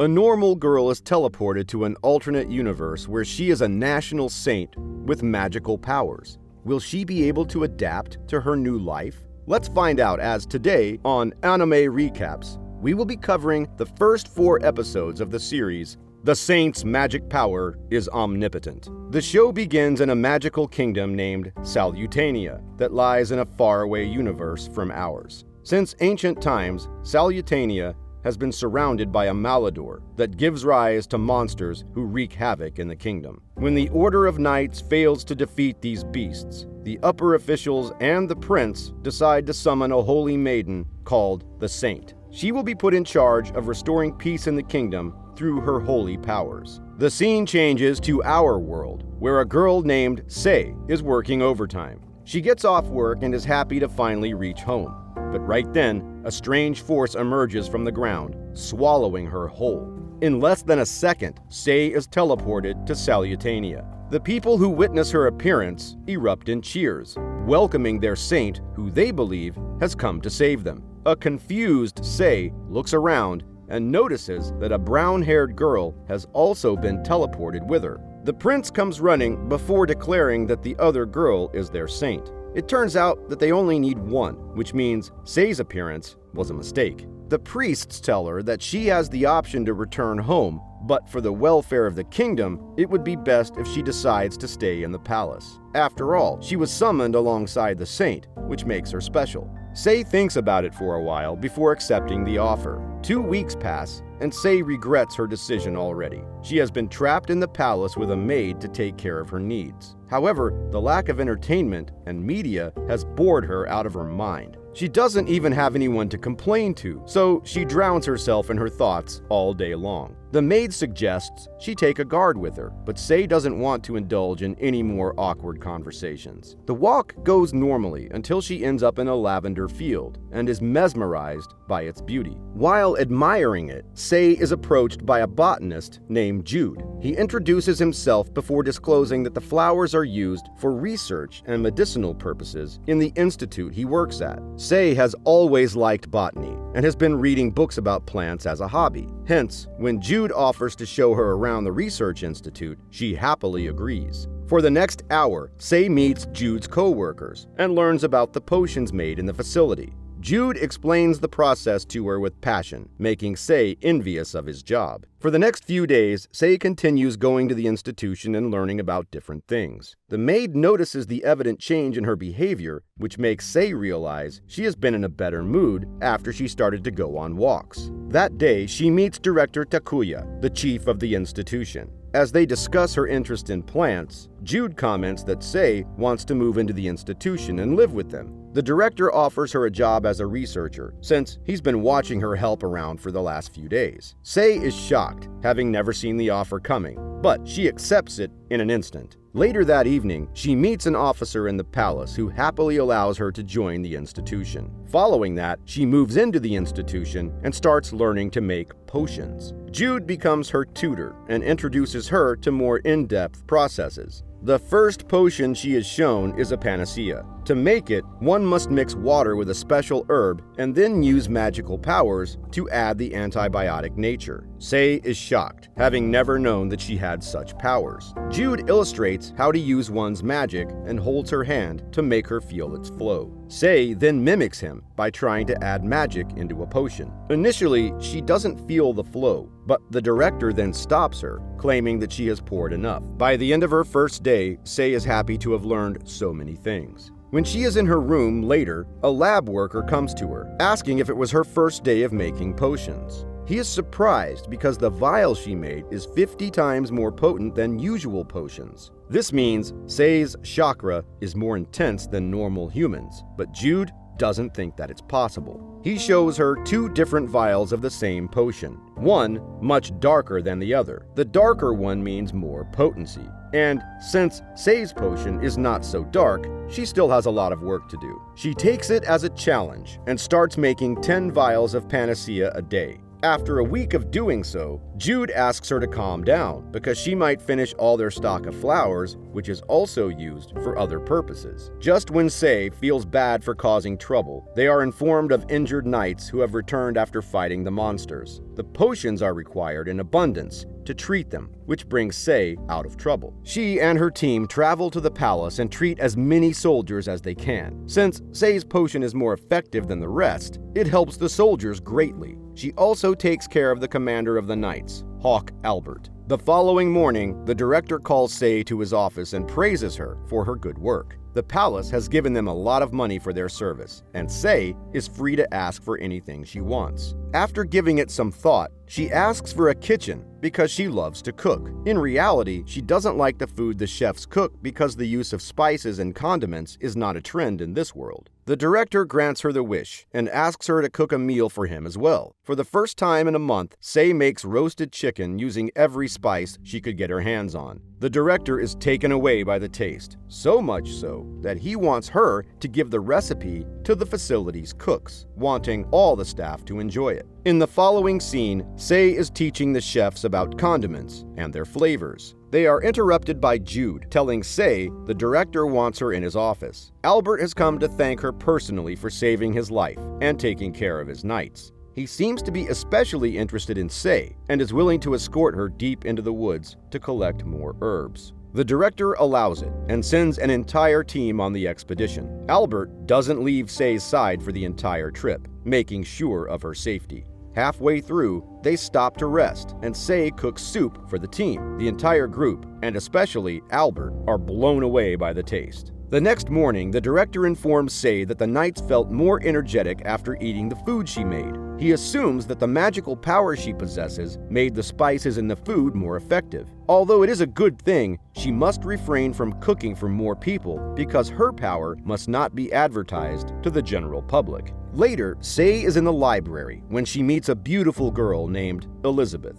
A normal girl is teleported to an alternate universe where she is a national saint with magical powers. Will she be able to adapt to her new life? Let's find out, as today on Anime Recaps, we will be covering the first 4 episodes of the series The Saint's Magic Power is Omnipotent. The show begins in a magical kingdom named Salutania that lies in a faraway universe from ours. Since ancient times, Salutania has been surrounded by a malador that gives rise to monsters who wreak havoc in the kingdom. When the Order of Knights fails to defeat these beasts, the upper officials and the prince decide to summon a holy maiden called the Saint. She will be put in charge of restoring peace in the kingdom through her holy powers. The scene changes to our world, where a girl named Sei is working overtime. She gets off work and is happy to finally reach home. But right then, a strange force emerges from the ground, swallowing her whole. In less than a second, Sei is teleported to Salutania. The people who witness her appearance erupt in cheers, welcoming their saint who they believe has come to save them. A confused Sei looks around and notices that a brown-haired girl has also been teleported with her. The prince comes running before declaring that the other girl is their saint. It turns out that they only need one, which means Sei's appearance was a mistake. The priests tell her that she has the option to return home, but for the welfare of the kingdom, it would be best if she decides to stay in the palace. After all, she was summoned alongside the saint, which makes her special. Sei thinks about it for a while before accepting the offer. 2 weeks pass, and Sei regrets her decision already. She has been trapped in the palace with a maid to take care of her needs. However, the lack of entertainment and media has bored her out of her mind. She doesn't even have anyone to complain to, so she drowns herself in her thoughts all day long. The maid suggests she take a guard with her, but Sei doesn't want to indulge in any more awkward conversations. The walk goes normally until she ends up in a lavender field and is mesmerized by its beauty. While admiring it, Sei is approached by a botanist named Jude. He introduces himself before disclosing that the flowers are used for research and medicinal purposes in the institute he works at. Sei has always liked botany and has been reading books about plants as a hobby. Hence, when Jude offers to show her around the research institute, she happily agrees. For the next hour, Sei meets Jude's co-workers and learns about the potions made in the facility. Jude explains the process to her with passion, making Sei envious of his job. For the next few days, Sei continues going to the institution and learning about different things. The maid notices the evident change in her behavior, which makes Sei realize she has been in a better mood after she started to go on walks. That day, she meets Director Takuya, the chief of the institution. As they discuss her interest in plants, Jude comments that Sei wants to move into the institution and live with them. The director offers her a job as a researcher, since he's been watching her help around for the last few days. Sei is shocked, having never seen the offer coming, but she accepts it in an instant. Later that evening, she meets an officer in the palace who happily allows her to join the institution. Following that, she moves into the institution and starts learning to make potions. Jude becomes her tutor and introduces her to more in-depth processes. The first potion she is shown is a panacea. To make it, one must mix water with a special herb and then use magical powers to add the antibiotic nature. Sei is shocked, having never known that she had such powers. Jude illustrates how to use one's magic and holds her hand to make her feel its flow. Sei then mimics him by trying to add magic into a potion. Initially, she doesn't feel the flow, but the director then stops her, claiming that she has poured enough. By the end of her first day, Sei is happy to have learned so many things. When she is in her room later, a lab worker comes to her, asking if it was her first day of making potions. He is surprised because the vial she made is 50 times more potent than usual potions. This means Sei's chakra is more intense than normal humans, but Jude doesn't think that it's possible. He shows her 2 different vials of the same potion, one much darker than the other. The darker one means more potency. And since Sei's potion is not so dark, she still has a lot of work to do. She takes it as a challenge and starts making 10 vials of panacea a day. After a week of doing so, Jude asks her to calm down because she might finish all their stock of flowers, which is also used for other purposes. Just when Sei feels bad for causing trouble, they are informed of injured knights who have returned after fighting the monsters. The potions are required in abundance to treat them, which brings Sei out of trouble. She and her team travel to the palace and treat as many soldiers as they can. Since Sei's potion is more effective than the rest, it helps the soldiers greatly. She also takes care of the commander of the knights, Hawk Albert. The following morning, the director calls Sei to his office and praises her for her good work. The palace has given them a lot of money for their service, and Sei is free to ask for anything she wants. After giving it some thought, she asks for a kitchen because she loves to cook. In reality, she doesn't like the food the chefs cook because the use of spices and condiments is not a trend in this world. The director grants her the wish and asks her to cook a meal for him as well. For the first time in a month, Sei makes roasted chicken using every spice she could get her hands on. The director is taken away by the taste, so much so that he wants her to give the recipe to the facility's cooks, wanting all the staff to enjoy it. In the following scene, Sei is teaching the chefs about condiments and their flavors. They are interrupted by Jude, telling Sei the director wants her in his office. Albert has come to thank her personally for saving his life and taking care of his knights. He seems to be especially interested in Sei and is willing to escort her deep into the woods to collect more herbs. The director allows it and sends an entire team on the expedition. Albert doesn't leave Sei's side for the entire trip, making sure of her safety. Halfway through, they stop to rest, and Sei cooks soup for the team. The entire group, and especially Albert, are blown away by the taste. The next morning, the director informs Sei that the knights felt more energetic after eating the food she made. He assumes that the magical power she possesses made the spices in the food more effective. Although it is a good thing, she must refrain from cooking for more people because her power must not be advertised to the general public. Later, Sei is in the library when she meets a beautiful girl named Elizabeth.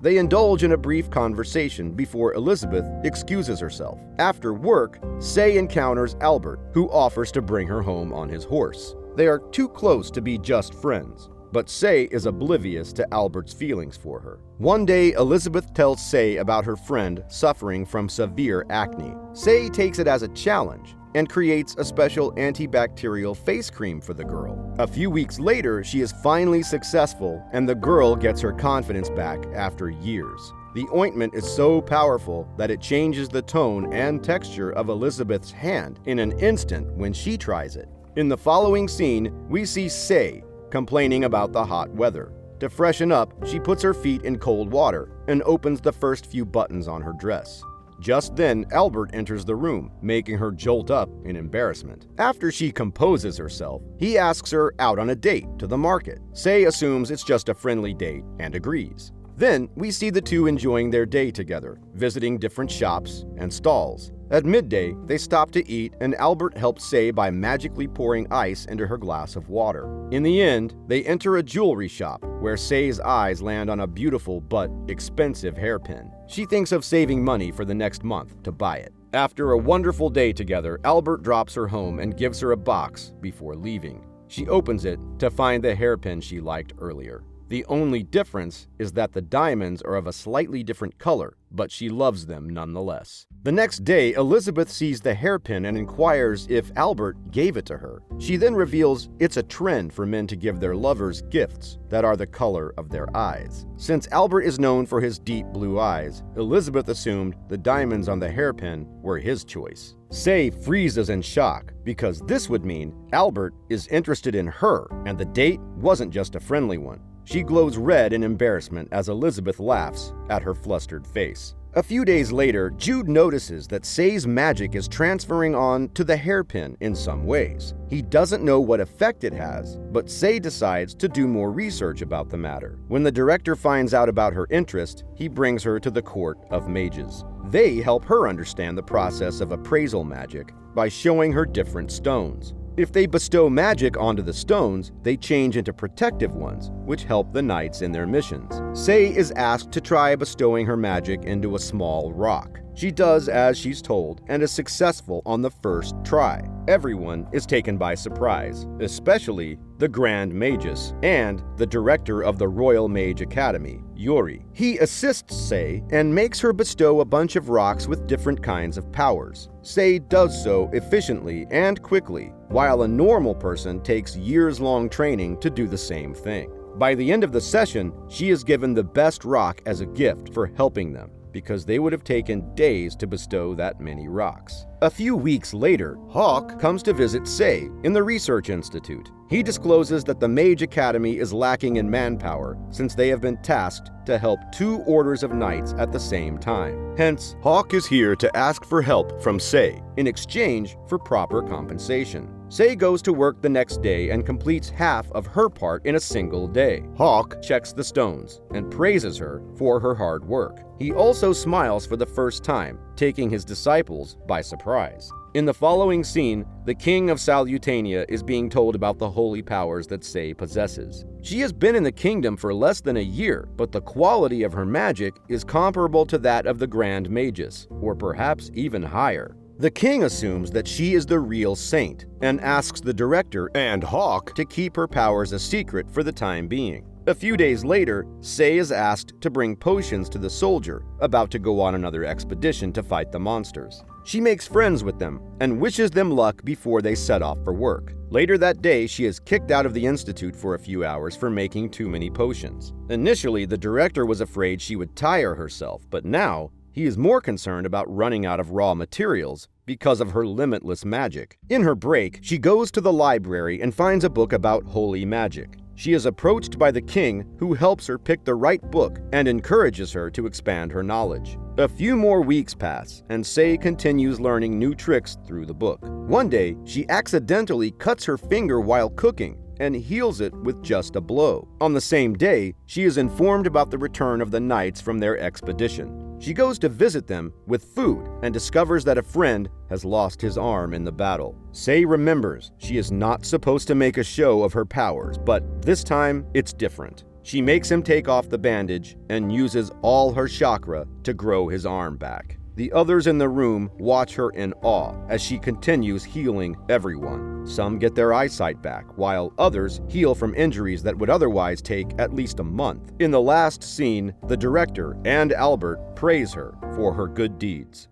They indulge in a brief conversation before Elizabeth excuses herself. After work, Sei encounters Albert, who offers to bring her home on his horse. They are too close to be just friends, but Sei is oblivious to Albert's feelings for her. One day, Elizabeth tells Sei about her friend suffering from severe acne. Sei takes it as a challenge and creates a special antibacterial face cream for the girl. A few weeks later, she is finally successful, and the girl gets her confidence back after years. The ointment is so powerful that it changes the tone and texture of Elizabeth's hand in an instant when she tries it. In the following scene, we see Sei complaining about the hot weather. To freshen up, she puts her feet in cold water and opens the first few buttons on her dress. Just then, Albert enters the room, making her jolt up in embarrassment. After she composes herself, he asks her out on a date to the market. Sei assumes it's just a friendly date and agrees. Then, we see the two enjoying their day together, visiting different shops and stalls. At midday, they stop to eat, and Albert helps Sei by magically pouring ice into her glass of water. In the end, they enter a jewelry shop, where Sei's eyes land on a beautiful but expensive hairpin. She thinks of saving money for the next month to buy it. After a wonderful day together, Albert drops her home and gives her a box before leaving. She opens it to find the hairpin she liked earlier. The only difference is that the diamonds are of a slightly different color, but she loves them nonetheless. The next day, Elizabeth sees the hairpin and inquires if Albert gave it to her. She then reveals it's a trend for men to give their lovers gifts that are the color of their eyes. Since Albert is known for his deep blue eyes, Elizabeth assumed the diamonds on the hairpin were his choice. Sei freezes in shock because this would mean Albert is interested in her and the date wasn't just a friendly one. She glows red in embarrassment as Elizabeth laughs at her flustered face. A few days later, Jude notices that Sei's magic is transferring on to the hairpin in some ways. He doesn't know what effect it has, but Sei decides to do more research about the matter. When the director finds out about her interest, he brings her to the court of mages. They help her understand the process of appraisal magic by showing her different stones. If they bestow magic onto the stones, they change into protective ones, which help the knights in their missions. Sei is asked to try bestowing her magic into a small rock. She does as she's told and is successful on the first try. Everyone is taken by surprise, especially the Grand Magus and the director of the Royal Mage Academy, Yuri. He assists Sei and makes her bestow a bunch of rocks with different kinds of powers. Sei does so efficiently and quickly, while a normal person takes years-long training to do the same thing. By the end of the session, she is given the best rock as a gift for helping them, because they would have taken days to bestow that many rocks. A few weeks later, Hawk comes to visit Say in the Research Institute. He discloses that the Mage Academy is lacking in manpower since they have been tasked to help 2 orders of knights at the same time. Hence, Hawk is here to ask for help from Say in exchange for proper compensation. Say goes to work the next day and completes half of her part in a single day. Hawk checks the stones and praises her for her hard work. He also smiles for the first time, taking his disciples by surprise. In the following scene, the king of Salutania is being told about the holy powers that Say possesses. She has been in the kingdom for less than a year, but the quality of her magic is comparable to that of the Grand Magus, or perhaps even higher. The king assumes that she is the real saint and asks the director and Hawk to keep her powers a secret for the time being. A few days later, Say is asked to bring potions to the soldier about to go on another expedition to fight the monsters. She makes friends with them and wishes them luck before they set off for work. Later that day, she is kicked out of the institute for a few hours for making too many potions. Initially, the director was afraid she would tire herself, but now he is more concerned about running out of raw materials because of her limitless magic. In her break, she goes to the library and finds a book about holy magic. She is approached by the king, who helps her pick the right book and encourages her to expand her knowledge. A few more weeks pass, and Say continues learning new tricks through the book. One day, she accidentally cuts her finger while cooking and heals it with just a blow. On the same day, she is informed about the return of the knights from their expedition. She goes to visit them with food and discovers that a friend has lost his arm in the battle. Say remembers she is not supposed to make a show of her powers, but this time it's different. She makes him take off the bandage and uses all her chakra to grow his arm back. The others in the room watch her in awe as she continues healing everyone. Some get their eyesight back, while others heal from injuries that would otherwise take at least a month. In the last scene, the director and Albert praise her for her good deeds.